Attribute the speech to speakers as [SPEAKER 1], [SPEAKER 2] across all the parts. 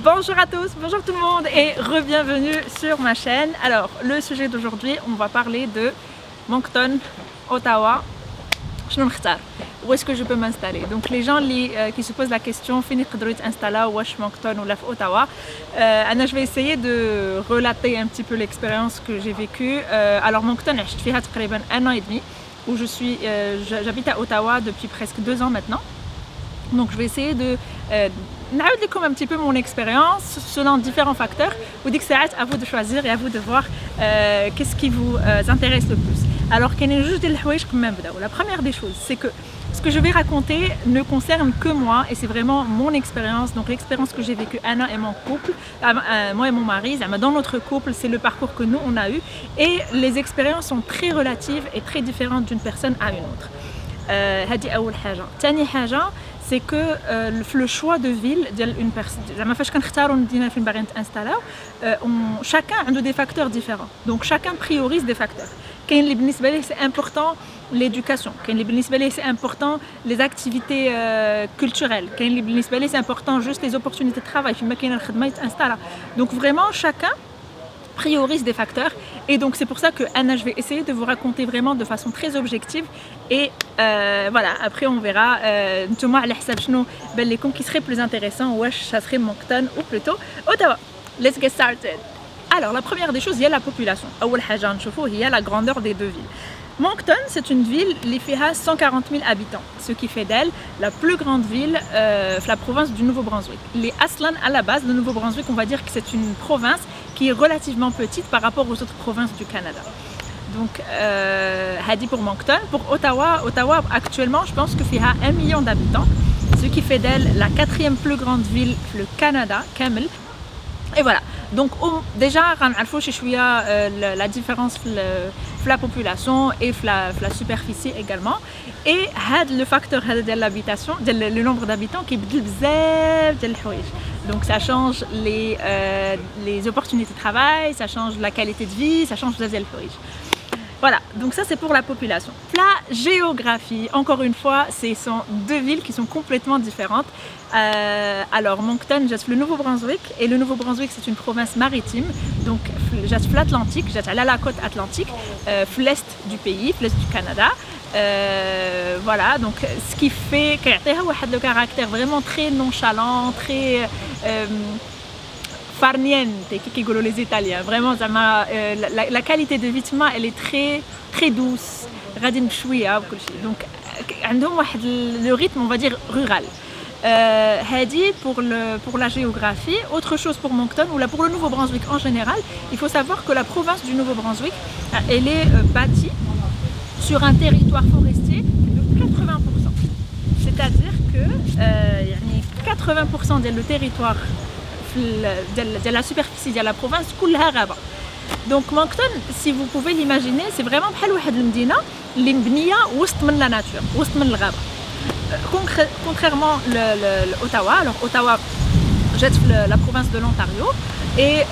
[SPEAKER 1] Bonjour à tous, bonjour tout le monde et re-bienvenue sur ma chaîne. Alors le sujet d'aujourd'hui, on va parler de Moncton, Ottawa. Où est-ce que je peux m'installer? Donc les gens qui se posent la question, finir de installer ou Moncton ou Ottawa. Je vais essayer de relater un petit peu l'expérience que j'ai vécue. Alors Moncton, je suis تقريبا 1 an et demi où j'habite à Ottawa depuis presque 2 ans maintenant. Donc je vais essayer de نعاود لكم un petit peu mon expérience selon différents facteurs. Ou dit que c'est à vous de choisir et à vous de voir qu'est-ce qui vous intéresse le plus. Alors كاينين جوج ديال الحوايج قبل ما نبداو. La première des choses, c'est que ce que je vais raconter ne concerne que moi et c'est vraiment mon expérience, donc l'expérience que j'ai vécue Anna et mon couple, moi et mon mari, dans notre couple, c'est le parcours que nous on a eu et les expériences sont très relatives et très différentes d'une personne à une autre. هذه أول حاجة. ثاني حاجة c'est que le choix de ville d'une personne, chacun a des facteurs différents, donc chacun priorise des facteurs. C'est important l'éducation, c'est important les activités culturelles, c'est important juste les opportunités de travail. Donc vraiment chacun priorise des facteurs et donc c'est pour ça que Anna, je vais essayer de vous raconter vraiment de façon très objective et voilà, après on verra qui serait plus intéressant, ou ça serait Moncton ou plutôt Ottawa. Let's get started. Alors la première des choses, il y a la population. Il y a la grandeur des deux villes. Moncton, c'est une ville qui a 140 000 habitants, ce qui fait d'elle la plus grande ville de la province du Nouveau-Brunswick. Les Aslan, à la base, le Nouveau-Brunswick, on va dire que c'est une province qui est relativement petite par rapport aux autres provinces du Canada. Donc, Hadi pour Moncton. Pour Ottawa, actuellement, je pense qu'il y a 1 million d'habitants, ce qui fait d'elle la 4e plus grande ville du Canada, Kamel. Et voilà, donc déjà, la différence de la population et de la superficie également. Et le facteur de l'habitation, le nombre d'habitants qui est donc ça change les opportunités de travail, ça change la qualité de vie, ça change les Voilà, donc ça c'est pour la population. La géographie, encore une fois, ce sont deux villes qui sont complètement différentes. Alors Moncton, j'ai le Nouveau-Brunswick, et le Nouveau-Brunswick c'est une province maritime, donc j'ai l'Atlantique, j'ai à la côte atlantique, l'est du pays, l'est du Canada. Voilà, donc ce qui fait qu'il y a le caractère vraiment très nonchalant, très farniente, qui les Italiens. Vraiment, la qualité de vie, elle est très très douce. Donc, le rythme, on va dire, rural. Pour la géographie, autre chose pour Moncton ou pour le Nouveau-Brunswick en général, il faut savoir que la province du Nouveau-Brunswick, elle est bâtie sur un territoire forestier de 80%. C'est-à-dire que 80% du territoire de la superficie de la province كلها غابة. Donc Moncton, si vous pouvez l'imaginer, c'est vraiment بحال واحد المدينة اللي مبنية وسط من la nature, وسط من الغابة. Contrairement l'Ottawa, alors Ottawa جات في la province de l'Ontario et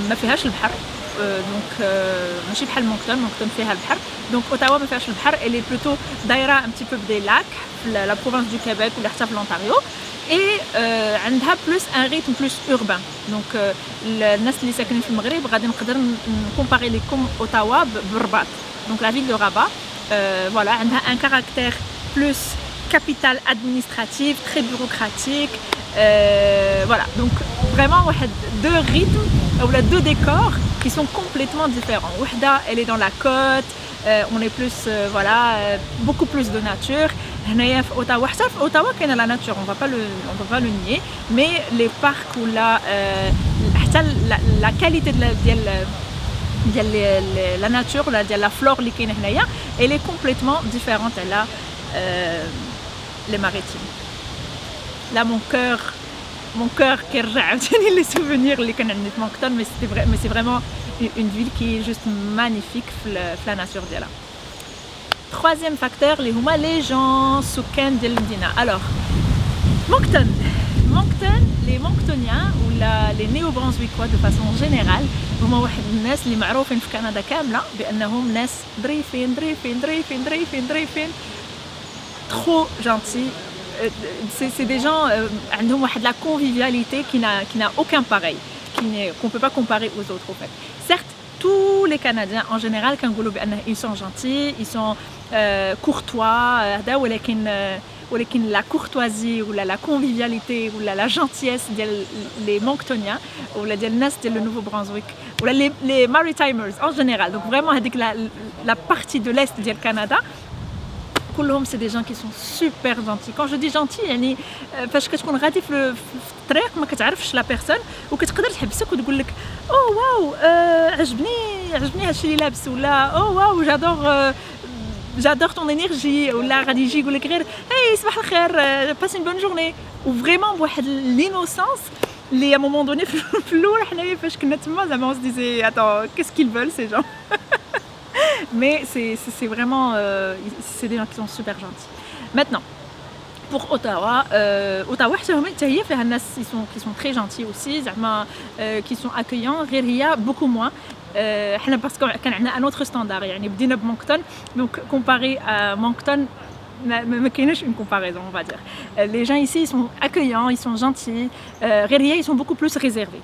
[SPEAKER 1] ما فيهاش البحر. Donc ماشي بحال Moncton فيها البحر. Donc Ottawa ما فيهاش البحر, elle est plutôt دايرة un petit peu des lacs, la province du Québec ou حتى في l'Ontario. Et عندها plus un rythme plus urbain. Donc الناس اللي ساكنين في المغرب غادي نقدر comparer les comme Ottawa برباط. Donc la ville de Rabat, voilà, عندها un caractère plus capitale administrative, très bureaucratique. Voilà, donc vraiment deux rythmes ou deux décors qui sont complètement différents. Wahda, elle est dans la côte, on est plus voilà, beaucoup plus de nature. Ottawa, qu'il y a la nature, on va pas le nier, mais les parcs ou la qualité de la nature, de la flore, elle est complètement différente. Elle a les maritimes. Là, mon cœur qui revient les souvenirs de Moncton, mais c'est vraiment une ville qui est juste magnifique la nature d'elle. Troisième facteur, les gens soukan de l'Indina. Alors, Moncton, les Monctoniens ou les néo-brunswickois de façon générale, هما واحد الناس اللي معروفين في كندا كاملة بأنهم ناس ظريفين trop gentils, c'est des gens عندهم واحد la convivialité qui n'a aucun pareil, qu'on ne peut pas comparer aux autres en fait. Certes, tous les Canadiens en général ils sont gentils, ils sont courtois, ولكن la courtoisie ou la convivialité ou la gentillesse des Monktoniens ou ديال الناس ديال le Nouveau-Brunswick ou les Maritimers en général. Donc vraiment هذيك la partie de l'est ديال Canada كلهم c'est des gens qui sont super gentils. Quand je dis gentils يعني فاش كتكون غادي في الطريق ما كتعرفش لا بيرسون وكتقدر تحبسك وتقول لك او واو عجبني هادشي اللي لابس ولا او واو j'adore ton énergie ولا غادي يجي يقول لك غير hey صباح الخير passe une bonne journée وفريمون بواحد l'innocence اللي à un moment donné في الاول حنايا فاش كنا تما زعما on se disait attends qu'est-ce qu'ils veulent ces gens. Mais c'est vraiment c'est des gens qui sont super gentils. Maintenant pour Ottawa Ottawa حتى هي فيها الناس qui sont très gentils aussi زعما qui sont accueillants غير هي beaucoup moins حنا باسكو كان عندنا un autre standard يعني بدينا بمونكتون donc comparé à Moncton ما كايناش une comparaison on va dire. Les gens ici ils sont accueillants, ils sont gentils غير هي ils sont beaucoup plus réservés.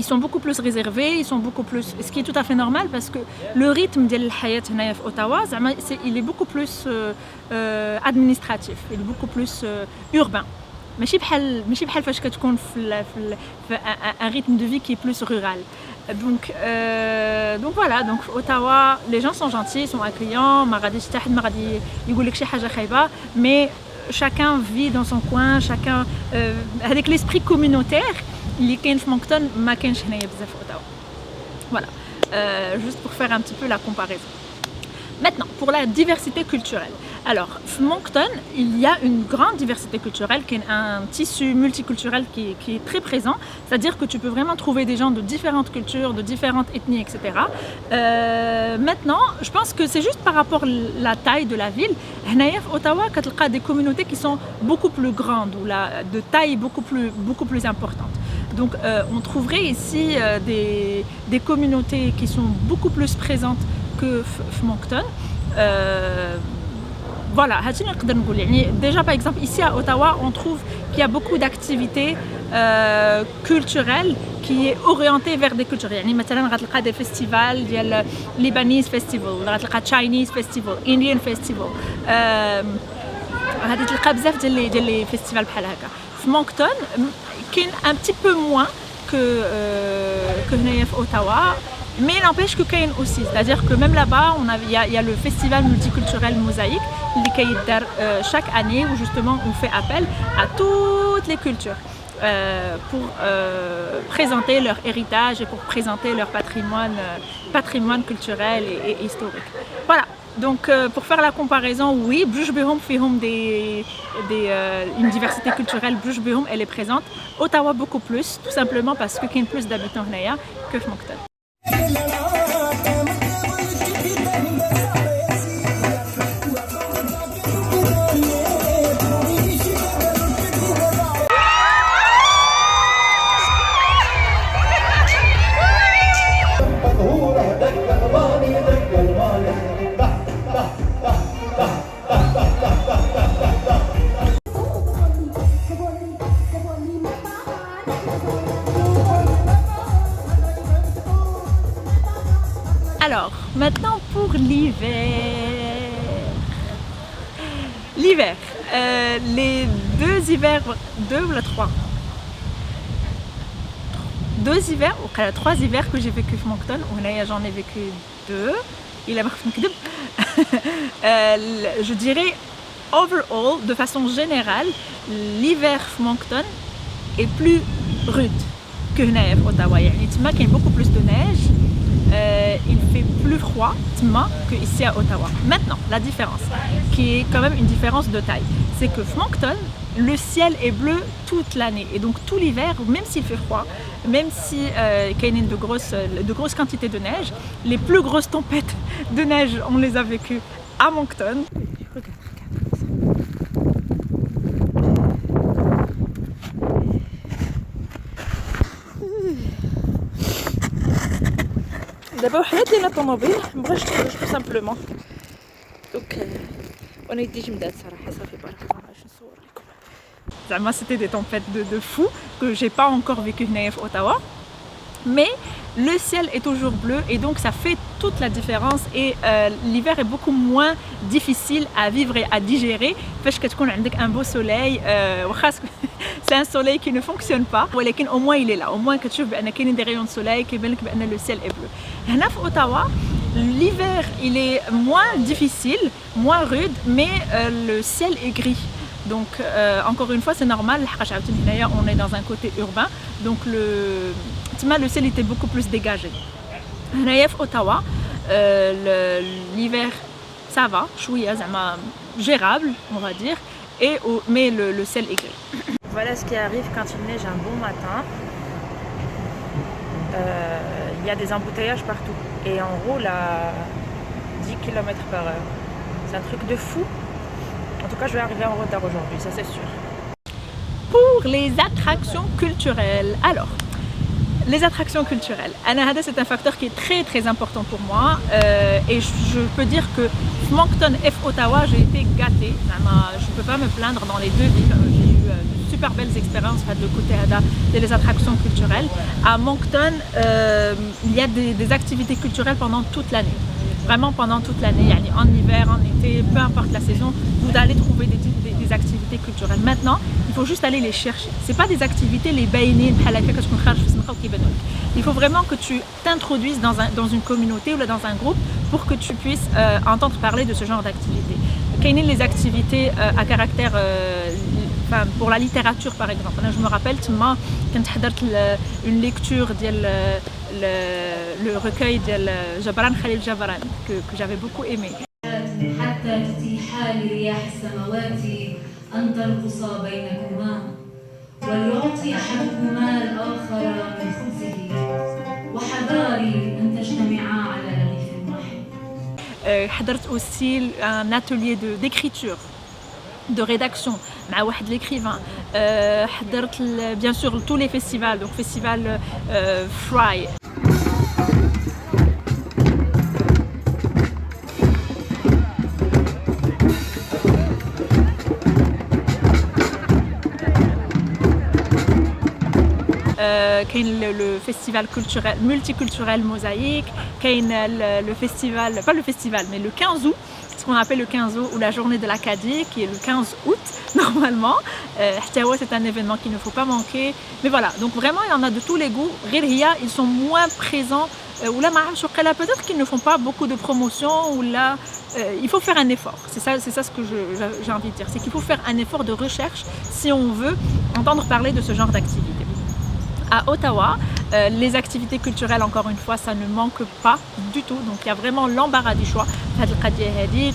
[SPEAKER 1] Ils sont beaucoup plus réservés, ils sont beaucoup plus ce qui est tout à fait normal parce que le rythme ديال الحياة هنايا في Ottawa زعما il est beaucoup plus administratif, il est beaucoup plus urbain. ماشي بحال فاش كتكون في un rythme de vie qui est plus rural. Donc voilà, donc Ottawa, les gens sont gentils, sont accueillants, ما غاديش حتى حد ما غادي يقول لك شي حاجة خايبة, mais chacun vit dans son coin, chacun avec l'esprit communautaire اللي كاين في مونكتون ما كاينش هنايا بزاف في Ottawa. Voilà, juste pour faire un petit peu la comparaison. Maintenant, pour la diversité culturelle. Alors, à Moncton, il y a une grande diversité culturelle, qui est un tissu multiculturel qui est très présent. C'est-à-dire que tu peux vraiment trouver des gens de différentes cultures, de différentes ethnies, etc. Maintenant, je pense que c'est juste par rapport à la taille de la ville. À Ottawa, il y a des communautés qui sont beaucoup plus grandes, ou de taille beaucoup plus importante. Donc, on trouverait ici des communautés qui sont beaucoup plus présentes que Moncton. Voilà, déjà par exemple ici à Ottawa on trouve qu'il y a beaucoup d'activités culturelles qui est orientées vers des cultures. يعني مثلا غتلقى des festivals ديال Lebanese festival, غتلقى Chinese festival, Indian festival. غادي تلقى بزاف ديال لي فيستيفال بحال هكا. في مونكتون كاين un petit peu moins que هنايا في Ottawa. Mais n'empêche que Kain aussi, c'est-à-dire que même là-bas, il y a le festival multiculturel Mosaïque qui est chaque année où justement on fait appel à toutes les cultures pour présenter leur héritage et pour présenter leur patrimoine culturel et historique. Voilà, donc pour faire la comparaison, oui, Bruges-Behom fait une diversité culturelle, Bruges-Behom elle est présente, Ottawa beaucoup plus, tout simplement parce qu'il y a plus d'habitants que Moncton. Alors, maintenant pour l'hiver. L'hiver, les deux hivers, deux ou les trois trois hivers que j'ai vécu à Moncton, j'en ai vécu deux. Je dirais, overall, de façon générale, l'hiver à Moncton est plus rude que à Ottawa. Il y a beaucoup plus de neige. Il fait plus froid qu'ici à Ottawa. Maintenant, la différence, qui est quand même une différence de taille, c'est que Moncton, le ciel est bleu toute l'année. Et donc tout l'hiver, même s'il fait froid, même si il y a de grosses quantités de neige, les plus grosses tempêtes de neige, on les a vécues à Moncton. Regarde. دابا وحيد لينا الطوموبيل مبغاش تخرج tout simplement. Donc
[SPEAKER 2] وانا يدي جمدات صراحه صافي بارك الله باش نصور لكم.
[SPEAKER 1] زعما c'était des tempêtes de fou que j'ai pas encore vécu هنايا في Ottawa. Mais le ciel est toujours bleu et donc ça fait toute la différence et l'hiver est beaucoup moins difficile à vivre et à digérer parce que tu as un beau soleil. C'est un soleil qui ne fonctionne pas, mais au moins il est là, au moins que tu vois qu'il y a des rayons de soleil, que le ciel est bleu. Là, à Ottawa, l'hiver il est moins difficile, moins rude, mais le ciel est gris. Donc encore une fois c'est normal, on est dans un côté urbain, donc le ciel était beaucoup plus dégagé. À Ottawa, l'hiver ça va, gérable on va dire, mais le ciel est gris.
[SPEAKER 2] Voilà ce qui arrive quand il neige un bon matin. Il y a des embouteillages partout et on roule à 10 km/h. C'est un truc de fou. En tout cas, je vais arriver en retard aujourd'hui, ça c'est sûr.
[SPEAKER 1] Pour les attractions culturelles, alors, les attractions culturelles, c'est un facteur qui est très très important pour moi et je peux dire que Moncton et Ottawa, j'ai été gâtée. Je ne peux pas me plaindre dans les deux villes. J'ai eu de super belles expériences de côté des attractions culturelles. À Moncton, il y a des activités culturelles pendant toute l'année. Vraiment pendant toute l'année, en hiver, en été, peu importe la saison, vous allez trouver des activités culturelles. Maintenant, il faut juste aller les chercher. Ce n'est pas des activités, les baïnines, il faut vraiment que tu t'introduises dans une communauté ou dans un groupe pour que tu puisses entendre parler de ce genre d'activités. Quelles sont les activités à caractère pour la littérature par exemple. Je me rappelle quand j'ai une lecture le recueil de Jabran Khalil Jabran que j'avais beaucoup aimé. حضرت aussi un atelier d'écriture, de rédaction مع واحد l'écrivain. حضرت bien sûr tous les festivals, donc festival Fry. كاين le festival culturel multiculturel Mosaïque, كاين le festival, pas le festival mais le 15 août, ce qu'on appelle le 15 août ou la journée de l'Acadie qui est le 15 août normalement. C'est un événement qu'il ne faut pas manquer. Mais voilà, donc vraiment il y en a de tous les goûts. Ils sont moins présents ou là peut-être qu'ils ne font pas beaucoup de promotion ou là il faut faire un effort. C'est ça ce que j'ai envie de dire, c'est qu'il faut faire un effort de recherche si on veut entendre parler de ce genre d'activité. À Ottawa, les activités culturelles, encore une fois, ça ne manque pas du tout. Donc il y a vraiment l'embarras du choix.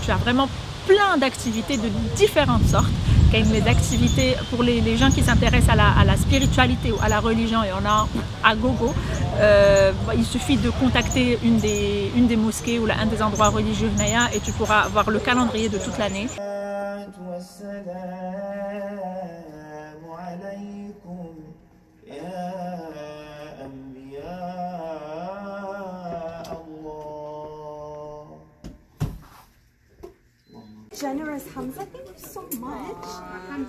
[SPEAKER 1] Tu as vraiment plein d'activités de différentes sortes. Il y a les activités pour les gens qui s'intéressent à la spiritualité ou à la religion, il y en a à gogo. Il suffit de contacter une des mosquées ou un des endroits religieux et tu pourras avoir le calendrier de toute l'année.
[SPEAKER 3] Generous Hamza, thank you so much.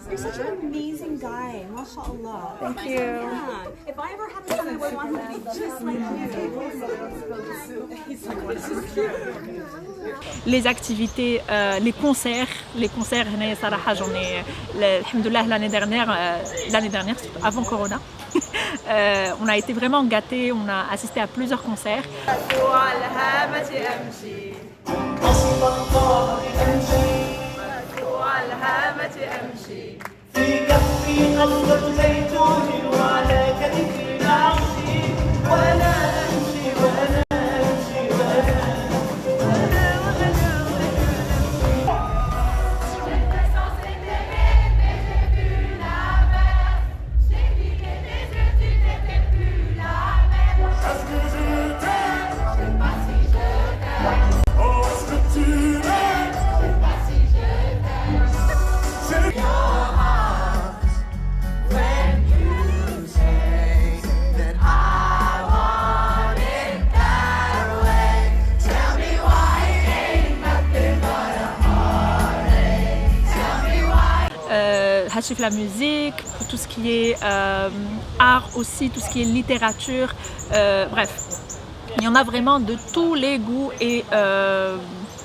[SPEAKER 3] You're such an amazing guy, mashallah.
[SPEAKER 2] Thank you.
[SPEAKER 3] Yeah. If I ever had a son, I would want him to be just like you.
[SPEAKER 1] Les activités, les concerts, j'en ai, alhamdoulilah, l'année dernière, avant Corona, on a été vraiment gâtés, on a assisté à plusieurs concerts.
[SPEAKER 4] في كفي قصة زيتون وعلى كتفي نعشي وأنا أمشي وأنا أمشي
[SPEAKER 5] When you
[SPEAKER 1] la musique, pour tout ce qui est art aussi, tout ce qui est littérature, bref. Il y en a vraiment de tous les goûts et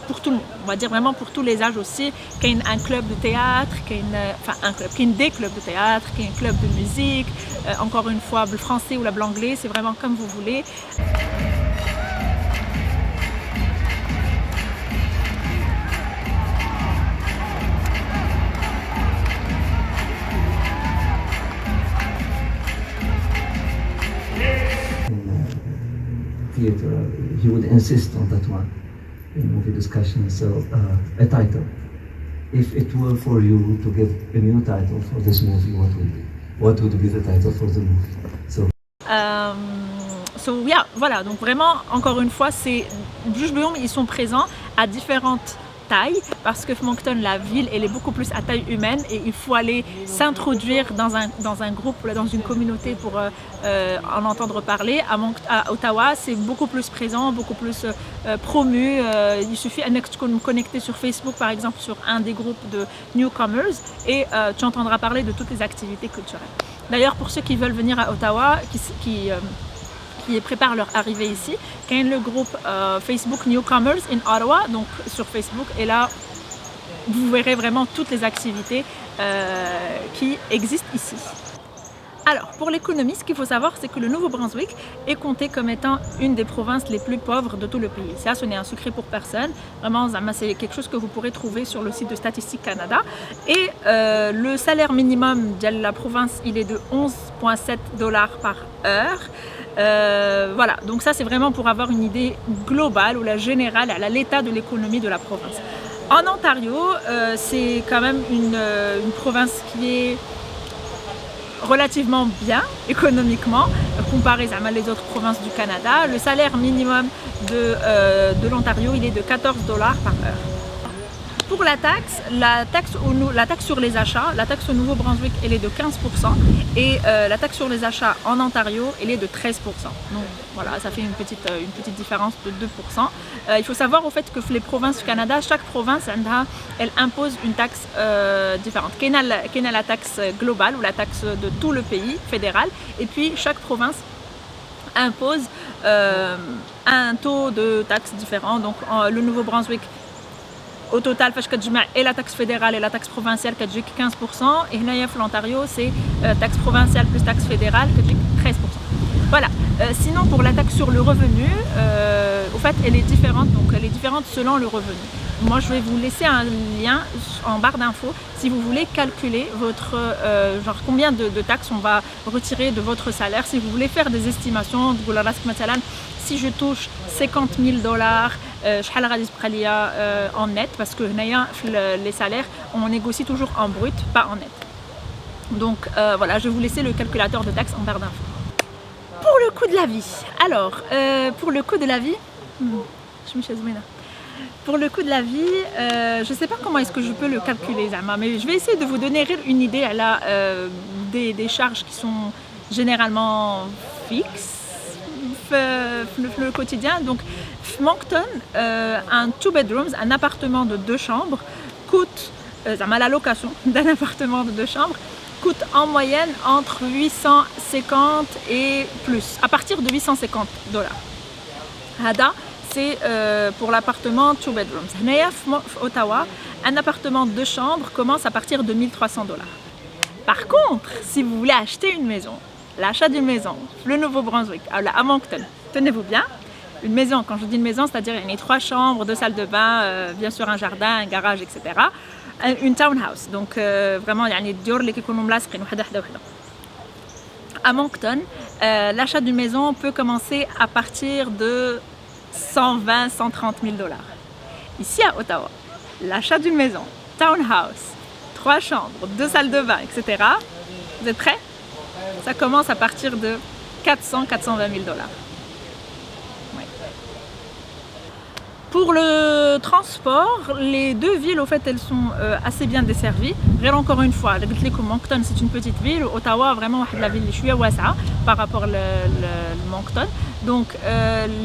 [SPEAKER 1] pour tout le monde, on va dire vraiment pour tous les âges aussi. Qu'il y a un club de théâtre, qu'il y a des clubs de théâtre, qu'il y a un club de musique, encore une fois le français ou l'anglais, c'est vraiment comme vous voulez.
[SPEAKER 5] Theater, he would insist on that one in movie discussion. So, a title. If it were for you to give a new title for this movie, what would be the title for the movie?
[SPEAKER 1] So yeah, voilà, donc vraiment, encore une fois, c'est Juge Bouillon, ils sont présents à différentes tailles parce que Moncton, la ville, elle est beaucoup plus à taille humaine et il faut aller s'introduire dans un groupe, dans une communauté pour en entendre parler. À Ottawa, c'est beaucoup plus présent, beaucoup plus promu. Il suffit de nous connecter sur Facebook, par exemple, sur un des groupes de newcomers et tu entendras parler de toutes les activités culturelles. D'ailleurs, pour ceux qui veulent venir à Ottawa, qui préparent leur arrivée ici, il y a le groupe Facebook Newcomers in Ottawa, donc sur Facebook, et là vous verrez vraiment toutes les activités qui existent ici. Alors, pour l'économie, ce qu'il faut savoir, c'est que le Nouveau-Brunswick est compté comme étant une des provinces les plus pauvres de tout le pays. Ça, ce n'est un secret pour personne. Vraiment, c'est quelque chose que vous pourrez trouver sur le site de Statistique Canada. Et le salaire minimum de la province, il est de 11,7 $ par heure. Voilà, donc ça, c'est vraiment pour avoir une idée globale ou la générale à l'état de l'économie de la province. En Ontario, c'est quand même une province qui est relativement bien économiquement comparé à les autres provinces du Canada. Le salaire minimum de l'Ontario, il est de 14 $ par heure. Pour la taxe sur les achats, la taxe au Nouveau-Brunswick, elle est de 15% et la taxe sur les achats en Ontario, elle est de 13%. Donc voilà, ça fait une petite différence de 2%. Il faut savoir au fait que les provinces du Canada, chaque province, elle impose une taxe différente. Il y a la taxe globale ou la taxe de tout le pays fédéral et puis chaque province impose un taux de taxe différent. Donc le Nouveau-Brunswick, au total, et la taxe fédérale et la taxe provinciale qui est 15%, et l'Ontario, c'est taxe provinciale plus taxe fédérale qui est 13%. Voilà. Sinon, pour la taxe sur le revenu, au fait, elle est différente. Donc, elle est différente selon le revenu. Moi, je vais vous laisser un lien en barre d'infos si vous voulez calculer votre genre combien de taxes on va retirer de votre salaire. Si vous voulez faire des estimations, si je touche 50 000 $, شحال غادي تبقى ليا en net, parce que les salaires on négocie toujours en brut, pas en net. Donc voilà, je vais vous laisser le calculateur de taxes en barre d'infos. Pour le coût de la vie, alors pour le coût de la vie, pour le coût de la vie, je ne sais pas comment est-ce que je peux le calculer, mais je vais essayer de vous donner une idée des charges qui sont généralement fixes le quotidien. Donc Moncton, un 2 bedrooms, un appartement de 2 chambres coûte, la location d'un appartement de 2 chambres coûte en moyenne entre 850 et plus, à partir de 850 $. Hada, c'est pour l'appartement 2 bedrooms. À Ottawa, un appartement de 2 chambres commence à partir de 1300 $. Par contre, si vous voulez acheter une maison, l'achat d'une maison, le Nouveau-Brunswick, à Moncton, tenez-vous bien, une maison, quand je dis une maison, c'est-à-dire il y a 3 chambres, 2 salles de bain, bien sûr un jardin, un garage, etc. Une townhouse, donc vraiment il y a des dior qui sont ملاصقين وحده وحده. À Moncton, l'achat d'une maison peut commencer à partir de 120-130 000 $. Ici à Ottawa, l'achat d'une maison, townhouse, 3 chambres, 2 salles de bain, etc. Vous êtes prêts? Ça commence à partir de 400-420 000 $. Ouais. Pour le transport, les deux villes, au fait, elles sont assez bien desservies. Encore une fois, Moncton, c'est une petite ville. Ottawa, vraiment, la ville est par rapport à Moncton. Donc,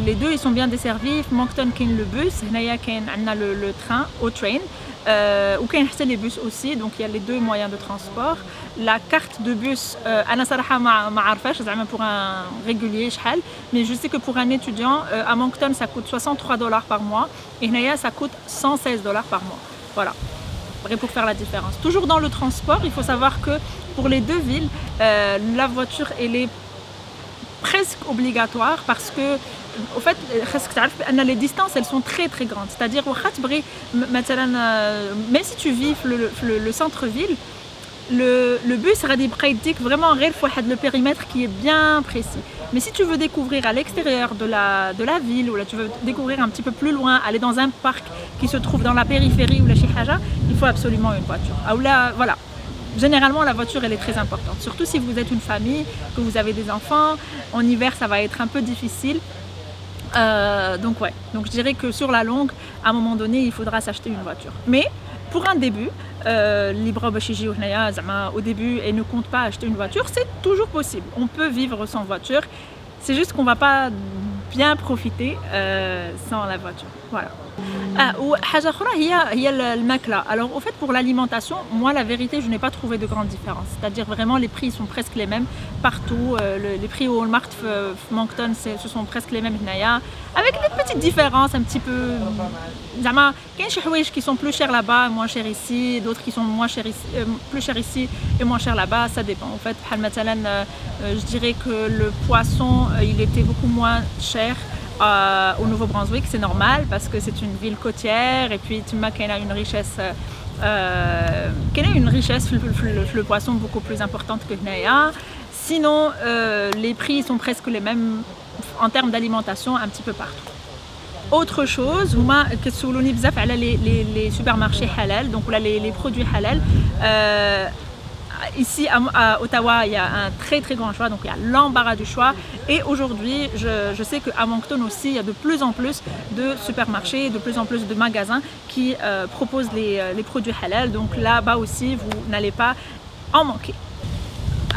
[SPEAKER 1] les deux, ils sont bien desservis. Moncton, il y a le bus, il y a le train, au train. ou كاين حتى les bus aussi, donc il y a les deux moyens de transport. La carte de bus, أنا صراحة ما عارفاش زعما pour un régulier شحال, mais je sais que pour un étudiant à Moncton ça coûte $63 par mois et هنايا ça coûte $116 par mois. Voilà. Pour faire la différence. Toujours dans le transport, il faut savoir que pour les deux villes, la voiture elle est presque obligatoire parce que au fait les distances elles sont très très grandes. C'est-à-dire même si tu vis le centre-ville, le bus radibreidik vraiment le périmètre qui est bien précis. Mais si tu veux découvrir à l'extérieur de la ville ou là tu veux découvrir un petit peu plus loin, aller dans un parc qui se trouve dans la périphérie ou la chihaja, il faut absolument une voiture. Ou là, voilà. Généralement la voiture elle est très importante, surtout si vous êtes une famille, que vous avez des enfants. En hiver ça va être un peu difficile. Donc ouais, donc je dirais que sur la longue, à un moment donné, il faudra s'acheter une voiture. Mais pour un début, au début et ne compte pas acheter une voiture, c'est toujours possible. On peut vivre sans voiture. C'est juste qu'on ne va pas bien profiter sans la voiture. Voilà. Alors au fait pour l'alimentation, moi la vérité je n'ai pas trouvé de grande différence. C'est-à-dire vraiment les prix sont presque les mêmes partout. Les prix au Walmart Moncton ce sont presque les mêmes avec des petites différences un petit peu. Il y a des choses qui sont plus chères là-bas et moins chères ici, d'autres qui sont plus chères ici et moins chères là-bas, ça dépend. En fait, je dirais que le poisson il était beaucoup moins cher au Nouveau-Brunswick, c'est normal parce que c'est une ville côtière et puis tu m'as qu'il y a une richesse le poisson beaucoup plus importante que Hnaya. Sinon les prix sont presque les mêmes en termes d'alimentation un petit peu partout. Autre chose, les supermarchés halal, donc là les produits halal. Ici à Ottawa, il y a un très très grand choix, donc il y a l'embarras du choix. Et aujourd'hui, je sais qu'à Moncton aussi, il y a de plus en plus de supermarchés, de plus en plus de magasins qui proposent les produits halal. Donc là-bas aussi, vous n'allez pas en manquer.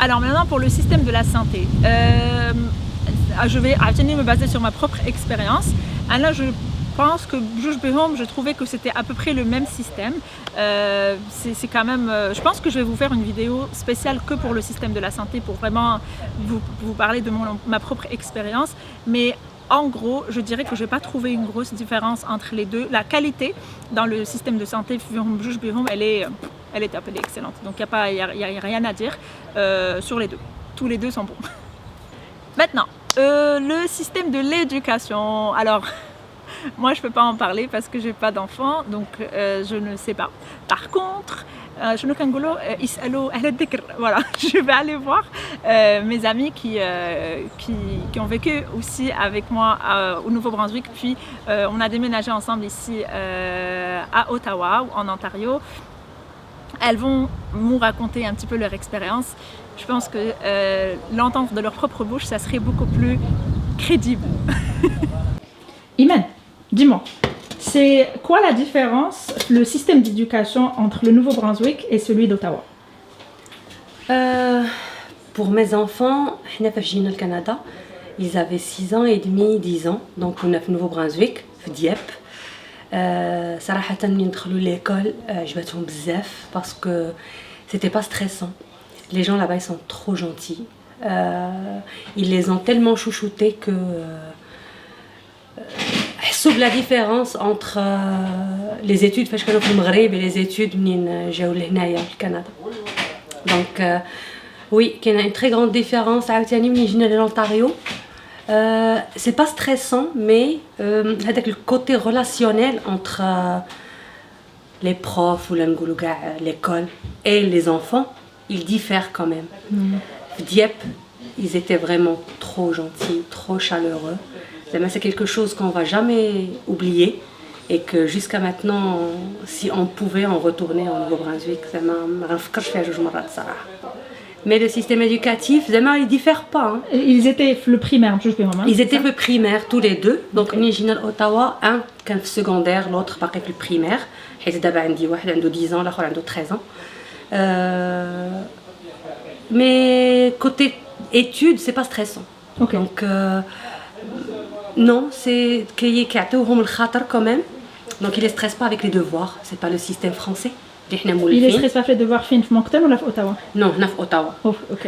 [SPEAKER 1] Alors maintenant pour le système de la santé. Je vais me baser sur ma propre expérience. Là, je pense que je trouvais que c'était à peu près le même système. C'est quand même. Je pense que je vais vous faire une vidéo spéciale que pour le système de la santé pour vraiment vous parler de ma propre expérience. Mais en gros, je dirais que je n'ai pas trouvé une grosse différence entre les deux. La qualité dans le système de santé, elle est top, elle est excellente. Donc il n'y a rien à dire sur les deux. Tous les deux sont bons. Maintenant, le système de l'éducation. Alors. Moi, je ne peux pas en parler parce que je n'ai pas d'enfant, donc je ne sais pas. Par contre, voilà, je vais aller voir mes amis qui ont vécu aussi avec moi au Nouveau-Brunswick, puis on a déménagé ensemble ici à Ottawa, en Ontario. Elles vont nous raconter un petit peu leur expérience. Je pense que l'entendre de leur propre bouche, ça serait beaucoup plus crédible. Iman, dis-moi, c'est quoi la différence, le système d'éducation entre le Nouveau-Brunswick et celui d'Ottawa?
[SPEAKER 6] Pour mes enfants, au Canada, ils avaient 6 ans et demi, 10 ans, donc on est au Nouveau-Brunswick, à Dieppe. صراحة من دخلوا l'école, عجبتهم بزاف parce que c'était pas stressant. Les gens là-bas ils sont trop gentils. Ils les ont tellement chouchoutés que حسوا la différence entre les études فاش كانوا في المغرب et les études منين جاو لهنايا في الكندا. Donc oui, il y a une très grande différence عاوتاني منين جينا للأونتاريو. C'est pas stressant, mais avec le côté relationnel entre les profs ou l'école et les enfants, ils diffèrent quand même. Dieppe, ils étaient vraiment trop gentils, trop chaleureux. C'est quelque chose qu'on va jamais oublier et que jusqu'à maintenant, si on pouvait en retourner en Nouveau-Brunswick, ça m'a mais le système éducatif, ils ne diffèrent pas. Hein.
[SPEAKER 1] Ils étaient le primaire, je peux
[SPEAKER 6] Ils étaient le primaire, tous les deux. Donc, on est à Ottawa, un qui est secondaire, l'autre par le primaire. Il y a un qui a 10 ans, l'autre a 13 ans. Mais côté études, c'est pas stressant.
[SPEAKER 1] Okay.
[SPEAKER 6] Donc, non, c'est qu'il y a le khatar quand même. Donc il ne stresse pas avec les devoirs, c'est pas le système français.
[SPEAKER 1] Il ne stresse pas fait devoir fin في Moncton ou à Ottawa?
[SPEAKER 6] Non, à Ottawa.
[SPEAKER 1] Oh, ok.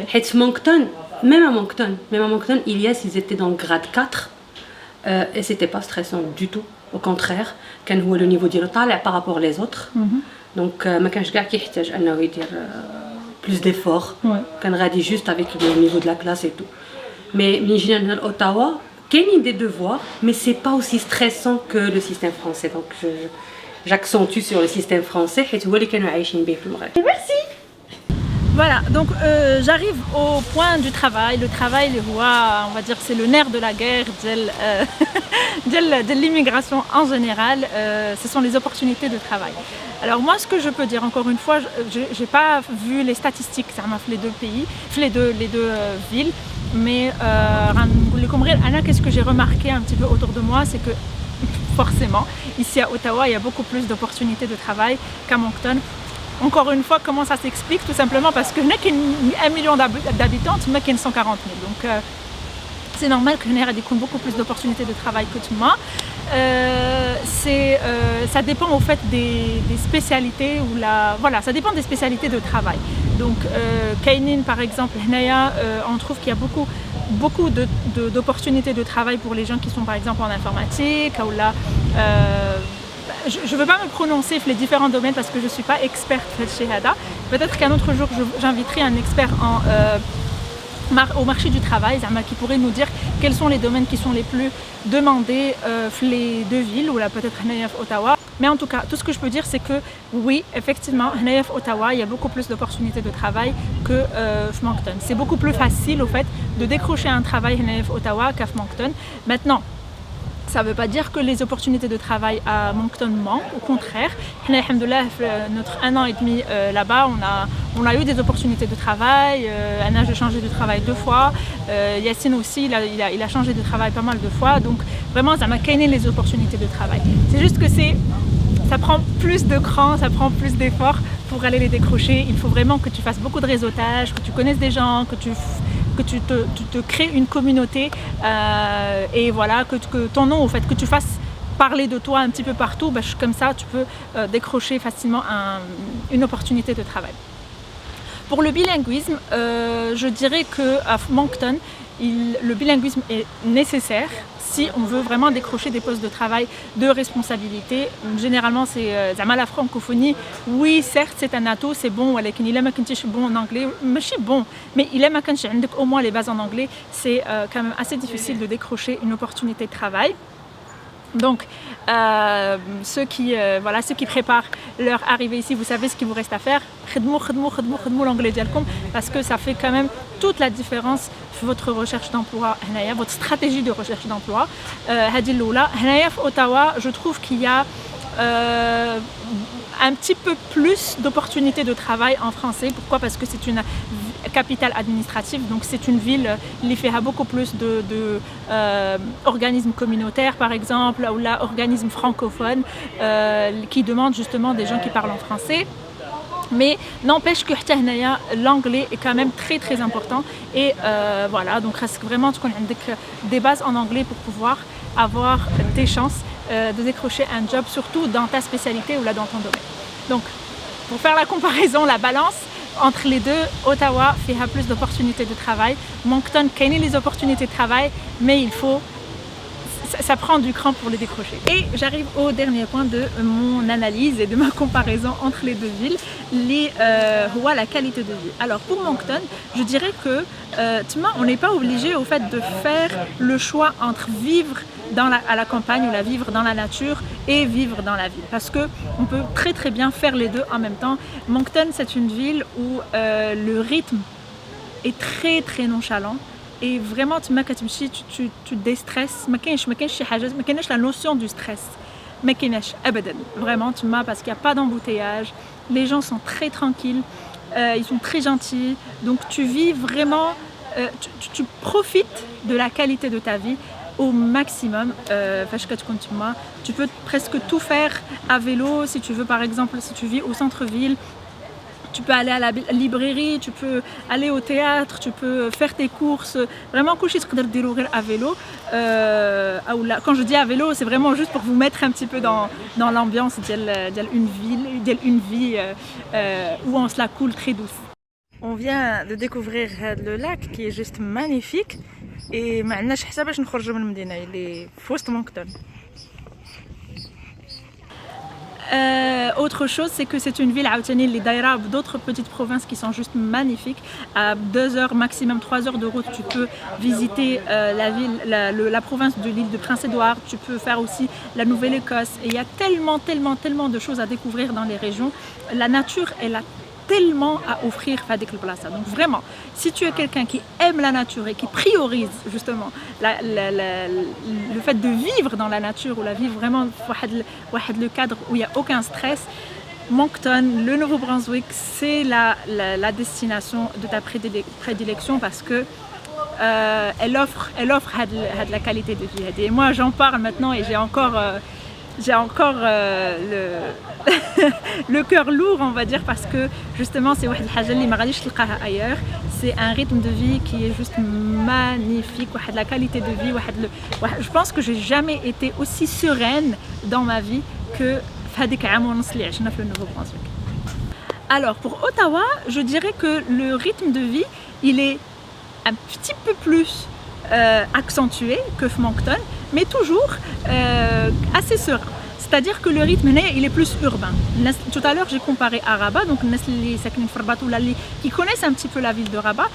[SPEAKER 6] Même à Moncton, ils étaient dans le grade 4 et c'était pas stressant du tout. Au contraire, quand هو le niveau ديالو طالع par rapport les autres. Donc ما كانش كاع كيحتاج انه يدير plus d'efforts. كان غادي juste avec le niveau de la classe et tout. Mais من جينا لأوتاوا كاينين des devoirs, mais c'est pas aussi stressant que le système français. Donc j'accentue sur le système français حيت هو اللي كانوا عايشين به في المغرب.
[SPEAKER 1] Merci. Voilà, donc j'arrive au point du travail. Le travail, on va dire, c'est le nerf de la guerre de l'immigration en général. Ce sont les opportunités de travail. Alors moi, ce que je peux dire, encore une fois, je n'ai pas vu les statistiques les deux pays, les deux villes, mais qu'est-ce que j'ai remarqué un petit peu autour de moi, c'est que forcément, ici à Ottawa, il y a beaucoup plus d'opportunités de travail qu'à Moncton. Encore une fois, comment ça s'explique? Tout simplement parce que nous avons 1 million d'habitants, mais qu'il y a 140 000. Donc c'est normal que nous ayons beaucoup plus d'opportunités de travail que tout le monde. Ça dépend au fait des spécialités ou voilà, ça dépend des spécialités de travail. Donc Kainin par exemple, on trouve qu'il y a beaucoup d'opportunités de travail pour les gens qui sont par exemple en informatique ou là. Je ne veux pas me prononcer sur les différents domaines parce que je ne suis pas experte chez Hada. Peut-être qu'un autre jour j'inviterai un expert au marché du travail qui pourrait nous dire quels sont les domaines qui sont les plus demandés dans les deux villes ou là peut-être Ottawa. Mais en tout cas, tout ce que je peux dire c'est que oui, effectivement, à Ottawa, il y a beaucoup plus d'opportunités de travail que à Moncton. C'est beaucoup plus facile au fait de décrocher un travail à Ottawa qu'à Moncton. Maintenant, ça ne veut pas dire que les opportunités de travail à Moncton manquent, au contraire. Notre 1 an et demi là-bas, on a eu des opportunités de travail. Anna, j'ai changé de travail 2 fois. Yassine aussi, il a changé de travail pas mal de fois. Donc vraiment, ça m'a gagné les opportunités de travail. C'est juste que ça prend plus de cran, ça prend plus d'efforts pour aller les décrocher. Il faut vraiment que tu fasses beaucoup de réseautage, que tu connaisses des gens, que tu te crées une communauté et voilà, que ton nom, au fait, que tu fasses parler de toi un petit peu partout, comme ça tu peux décrocher facilement une opportunité de travail. Pour le bilinguisme, je dirais qu'à Moncton, le bilinguisme est nécessaire si on veut vraiment décrocher des postes de travail de responsabilité. Généralement, c'est la francophonie. Oui, certes, c'est un atout, c'est bon, mais il est bon en anglais, mais il est au moins les bases en anglais, c'est quand même assez difficile de décrocher une opportunité de travail. Donc, ceux qui préparent leur arrivée ici, vous savez ce qu'il vous reste à faire. L'anglais parce que ça fait quand même toute la différence dans votre recherche d'emploi, votre stratégie de recherche d'emploi. À Ottawa, je trouve qu'il y a un petit peu plus d'opportunités de travail en français. Pourquoi? Parce que c'est une capitale administrative, donc c'est une ville qui a beaucoup plus d'organismes communautaires par exemple, ou là, organismes francophones qui demandent justement des gens qui parlent en français. Mais n'empêche que l'anglais est quand même très très important et voilà, donc reste vraiment des bases en anglais pour pouvoir avoir des chances de décrocher un job, surtout dans ta spécialité ou là dans ton domaine. Donc pour faire la comparaison, la balance entre les deux, Ottawa fait plus d'opportunités de travail, Moncton gagne les opportunités de travail, mais ça prend du cran pour les décrocher. Et j'arrive au dernier point de mon analyse et de ma comparaison entre les deux villes, la qualité de vie. Alors pour Moncton, je dirais que on n'est pas obligé au fait de faire le choix entre vivre à la campagne ou vivre dans la nature et vivre dans la ville, parce que on peut très très bien faire les deux en même temps. Moncton, c'est une ville où le rythme est très très nonchalant. Et vraiment, tu déstresses. Ma la notion du stress. Vraiment, parce qu'il n'y a pas d'embouteillage. Les gens sont très tranquilles. Ils sont très gentils. Donc tu vis vraiment, tu profites de la qualité de ta vie au maximum. Tu peux presque tout faire à vélo. Si tu veux, par exemple, si tu vis au centre-ville, tu peux aller à la librairie, tu peux aller au théâtre, tu peux faire tes courses. Vraiment, coucher à vélo. Quand je dis à vélo, c'est vraiment juste pour vous mettre un petit peu dans l'ambiance d'une vie où on se la coule très douce. On vient de découvrir le lac qui est juste magnifique et ما عندناش حساب باش نخرجوا من المدينة اللي في وسط مونكتون. Autre chose, c'est que c'est une ville عاوتاني اللي دايرة d'autres petites provinces qui sont juste magnifiques. À 2 heures maximum, 3 heures de route, tu peux visiter la province de l'île de Prince-Édouard. Tu peux faire aussi la Nouvelle-Écosse. Et il y a tellement de choses à découvrir dans les régions. La nature, elle a tellement à offrir Fadik le Plaza. Donc vraiment, si tu es quelqu'un qui aime la nature et qui priorise justement le fait de vivre dans la nature ou la vivre vraiment le cadre où il n'y a aucun stress, Moncton, le Nouveau-Brunswick, c'est la destination de ta prédilection parce que elle offre la qualité de vie. Et moi j'en parle maintenant et j'ai encore le cœur lourd, on va dire, parce que justement c'est ailleurs. C'est un rythme de vie qui est juste magnifique, la qualité de vie. Je pense que j'ai jamais été aussi sereine dans ma vie que le Nouveau-Brunswick. Alors pour Ottawa, je dirais que le rythme de vie, il est un petit peu plus accentué que Moncton, mais toujours assez serein. C'est-à-dire que le rythme il est plus urbain. Tout à l'heure j'ai comparé à Rabat, donc qui connaissent un petit peu la ville de Rabat,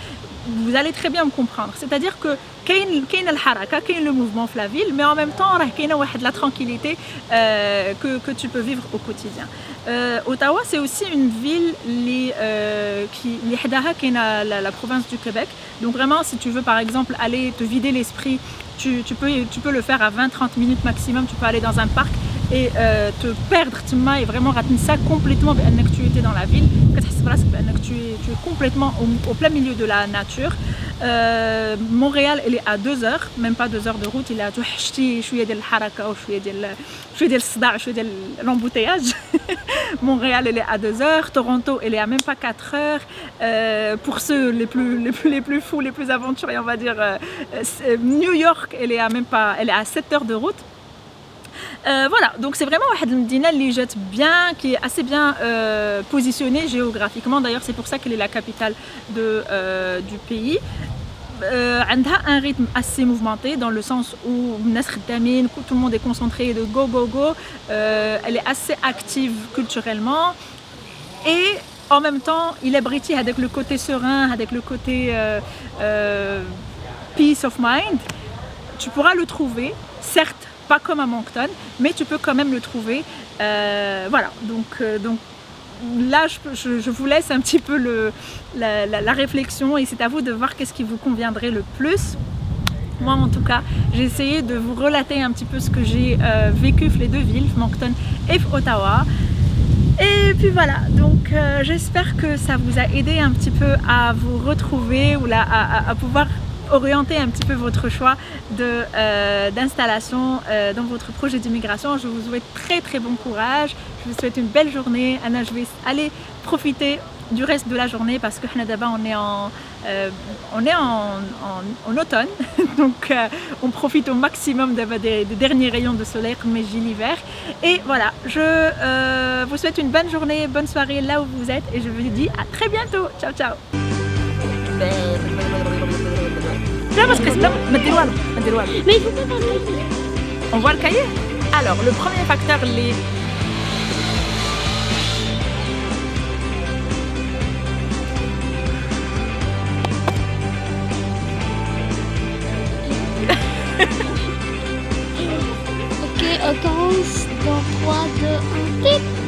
[SPEAKER 1] vous allez très bien me comprendre. C'est-à-dire que كاين الحركة, كاين le mouvement في la ville, mais en même temps راه كاينة واحد la tranquillité que tu peux vivre au quotidien. Ottawa, c'est aussi une ville qui حداها كاينة la province du Québec. Donc vraiment, si tu veux par exemple aller te vider l'esprit, tu peux le faire à 20-30 minutes maximum. Tu peux aller dans un parc et te perdre et vraiment rater ça complètement. Tu étais dans la ville, tu es complètement au plein milieu de la nature. Montréal, elle est à 2 heures, même pas 2 heures de route. Il est à l'embouteillage. Montréal, elle est à 2 heures. Toronto, elle est à même pas 4 heures. Pour ceux les plus fous, les plus aventuriers, on va dire, New York, elle est à 7 heures de route. Voilà, donc c'est vraiment une ville qui est assez bien positionnée géographiquement. D'ailleurs, c'est pour ça qu'elle est la capitale du pays. Elle a un rythme assez mouvementé dans le sens où tout le monde est concentré de go. Elle est assez active culturellement et en même temps, il est briti avec le côté serein, avec le côté peace of mind. Tu pourras le trouver, certes pas comme à Moncton, mais tu peux quand même le trouver. Voilà, donc là je vous laisse un petit peu la réflexion et c'est à vous de voir qu'est-ce qui vous conviendrait le plus. Moi en tout cas, j'ai essayé de vous relater un petit peu ce que j'ai vécu les deux villes, Moncton et Ottawa. Et puis voilà, donc j'espère que ça vous a aidé un petit peu à vous retrouver ou à pouvoir orienter un petit peu votre choix d'installation dans votre projet d'immigration. Je vous souhaite très bon courage, je vous souhaite une belle journée. Anna, je vais aller profiter du reste de la journée parce que d'abord on est en automne, donc on profite au maximum des derniers rayons de soleil mais j'ai l'hiver. Et voilà, je vous souhaite une bonne journée, bonne soirée là où vous êtes et je vous dis à très bientôt. Ciao. Parce que sinon, mais il faut pas voir le cahier. On voit le cahier. Alors, le premier facteur,
[SPEAKER 7] Ok, on commence dans 3, 2, 1, tip.